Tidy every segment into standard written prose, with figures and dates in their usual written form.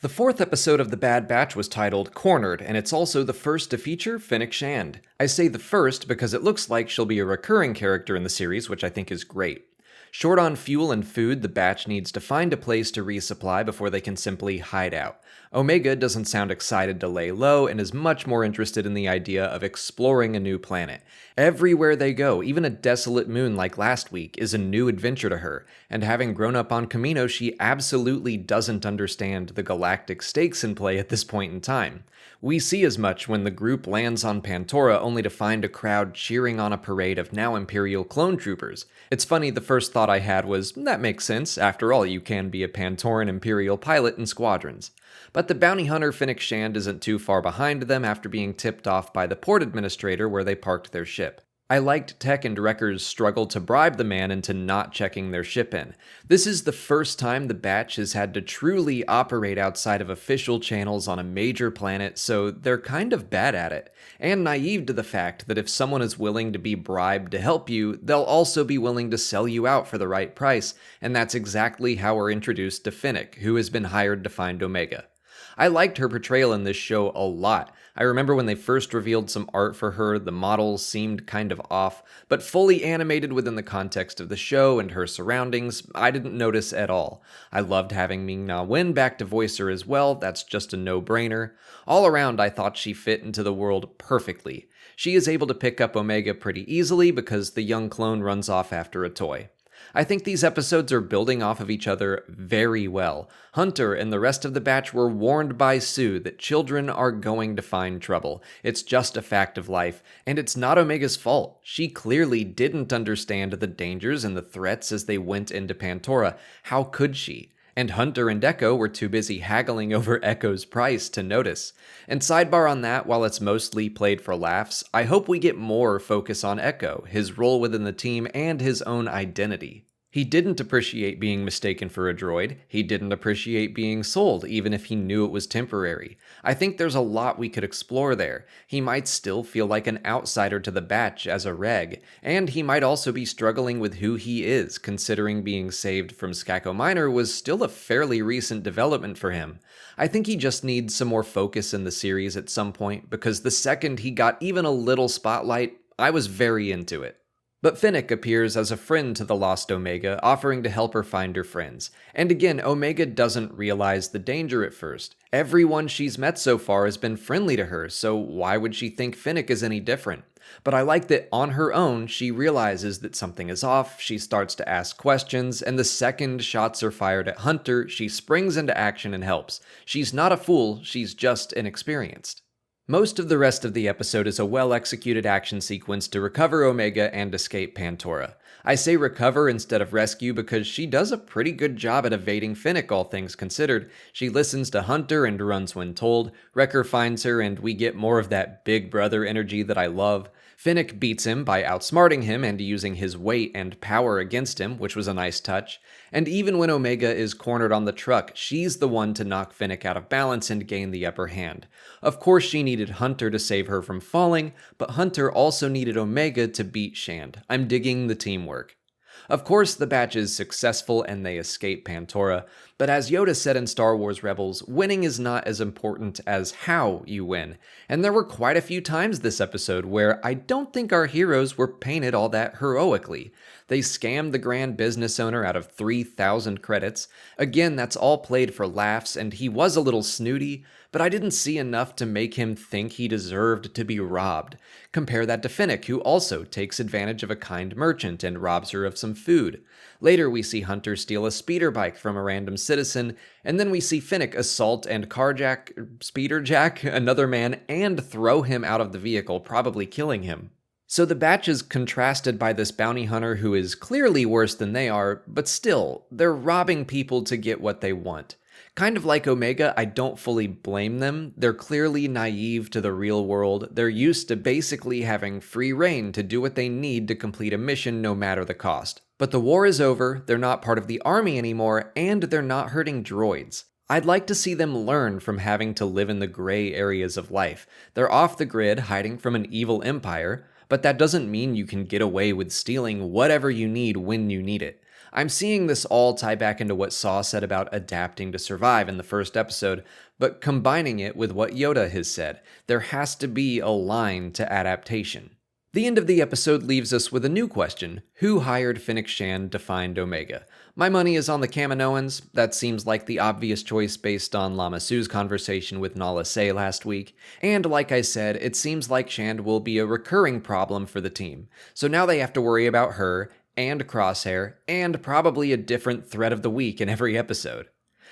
The fourth episode of The Bad Batch was titled Cornered, and it's also the first to feature Fennec Shand. I say the first because it looks like she'll be a recurring character in the series, which I think is great. Short on fuel and food, the Batch needs to find a place to resupply before they can simply hide out. Omega doesn't sound excited to lay low and is much more interested in the idea of exploring a new planet. Everywhere they go, even a desolate moon like last week, is a new adventure to her, and having grown up on Kamino, she absolutely doesn't understand the galactic stakes in play at this point in time. We see as much when the group lands on Pantora only to find a crowd cheering on a parade of now Imperial clone troopers. It's funny, the first thought I had was, that makes sense, after all you can be a Pantoran Imperial pilot in squadrons. But the bounty hunter Fennec Shand isn't too far behind them after being tipped off by the port administrator where they parked their ship. I liked Tech and Wrecker's struggle to bribe the man into not checking their ship in. This is the first time the Batch has had to truly operate outside of official channels on a major planet, so they're kind of bad at it, and naive to the fact that if someone is willing to be bribed to help you, they'll also be willing to sell you out for the right price, and that's exactly how we're introduced to Fennec, who has been hired to find Omega. I liked her portrayal in this show a lot. I remember when they first revealed some art for her, the models seemed kind of off, but fully animated within the context of the show and her surroundings, I didn't notice at all. I loved having Ming-Na Wen back to voice her as well, that's just a no-brainer. All around, I thought she fit into the world perfectly. She is able to pick up Omega pretty easily because the young clone runs off after a toy. I think these episodes are building off of each other very well. Hunter and the rest of the Batch were warned by Sue that children are going to find trouble. It's just a fact of life, and it's not Omega's fault. She clearly didn't understand the dangers and the threats as they went into Pantora. How could she? And Hunter and Echo were too busy haggling over Echo's price to notice. And sidebar on that, while it's mostly played for laughs, I hope we get more focus on Echo, his role within the team, and his own identity. He didn't appreciate being mistaken for a droid. He didn't appreciate being sold, even if he knew it was temporary. I think there's a lot we could explore there. He might still feel like an outsider to the Batch as a reg, and he might also be struggling with who he is, considering being saved from Skako Minor was still a fairly recent development for him. I think he just needs some more focus in the series at some point, because the second he got even a little spotlight, I was very into it. But Fennec appears as a friend to the lost Omega, offering to help her find her friends. And again, Omega doesn't realize the danger at first. Everyone she's met so far has been friendly to her, so why would she think Fennec is any different? But I like that on her own, she realizes that something is off, she starts to ask questions, and the second shots are fired at Hunter, she springs into action and helps. She's not a fool, she's just inexperienced. Most of the rest of the episode is a well-executed action sequence to recover Omega and escape Pantora. I say recover instead of rescue because she does a pretty good job at evading Fennec, all things considered. She listens to Hunter and runs when told, Wrecker finds her, and we get more of that big brother energy that I love. Fennec beats him by outsmarting him and using his weight and power against him, which was a nice touch. And even when Omega is cornered on the truck, she's the one to knock Fennec out of balance and gain the upper hand. Of course she needed Hunter to save her from falling, but Hunter also needed Omega to beat Shand. I'm digging the teamwork. Of course, the Batch is successful and they escape Pantora, but as Yoda said in Star Wars Rebels, winning is not as important as how you win. And there were quite a few times this episode where I don't think our heroes were painted all that heroically. They scammed the grand business owner out of 3,000 credits. Again, that's all played for laughs, and he was a little snooty, but I didn't see enough to make him think he deserved to be robbed. Compare that to Fennec, who also takes advantage of a kind merchant and robs her of some food. Later we see Hunter steal a speeder bike from a random citizen, and then we see Fennec assault and speederjack another man and throw him out of the vehicle, probably killing him. So the Batch is contrasted by this bounty hunter who is clearly worse than they are, but still, they're robbing people to get what they want. Kind of like Omega, I don't fully blame them. They're clearly naive to the real world. They're used to basically having free reign to do what they need to complete a mission no matter the cost. But the war is over, they're not part of the army anymore, and they're not hurting droids. I'd like to see them learn from having to live in the gray areas of life. They're off the grid, hiding from an evil empire, but that doesn't mean you can get away with stealing whatever you need when you need it. I'm seeing this all tie back into what Saw said about adapting to survive in the first episode, but combining it with what Yoda has said. There has to be a line to adaptation. The end of the episode leaves us with a new question. Who hired Fennec Shand to find Omega? My money is on the Kaminoans. That seems like the obvious choice based on Lama Su's conversation with Nala Se last week. And like I said, it seems like Shand will be a recurring problem for the team. So now they have to worry about her, and Crosshair, and probably a different threat of the week in every episode.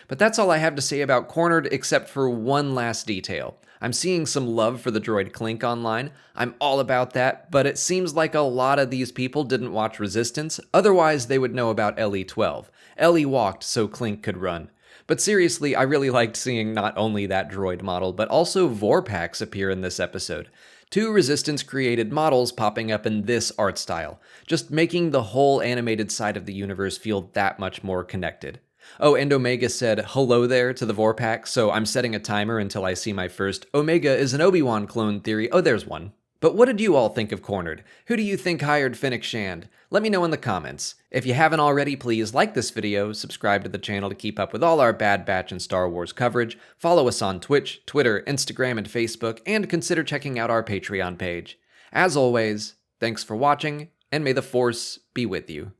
But that's all I have to say about Cornered, except for one last detail. I'm seeing some love for the droid Clink online. I'm all about that, but it seems like a lot of these people didn't watch Resistance, otherwise they would know about LE-12. LE walked so Clink could run. But seriously, I really liked seeing not only that droid model, but also Vorpax appear in this episode. 2 Resistance-created models popping up in this art style, just making the whole animated side of the universe feel that much more connected. Oh, and Omega said hello there to the Vorpax, so I'm setting a timer until I see my first Omega is an Obi-Wan clone theory. Oh, there's one. But what did you all think of Cornered? Who do you think hired Fennec Shand? Let me know in the comments. If you haven't already, please like this video, subscribe to the channel to keep up with all our Bad Batch and Star Wars coverage, follow us on Twitch, Twitter, Instagram, and Facebook, and consider checking out our Patreon page. As always, thanks for watching, and may the Force be with you.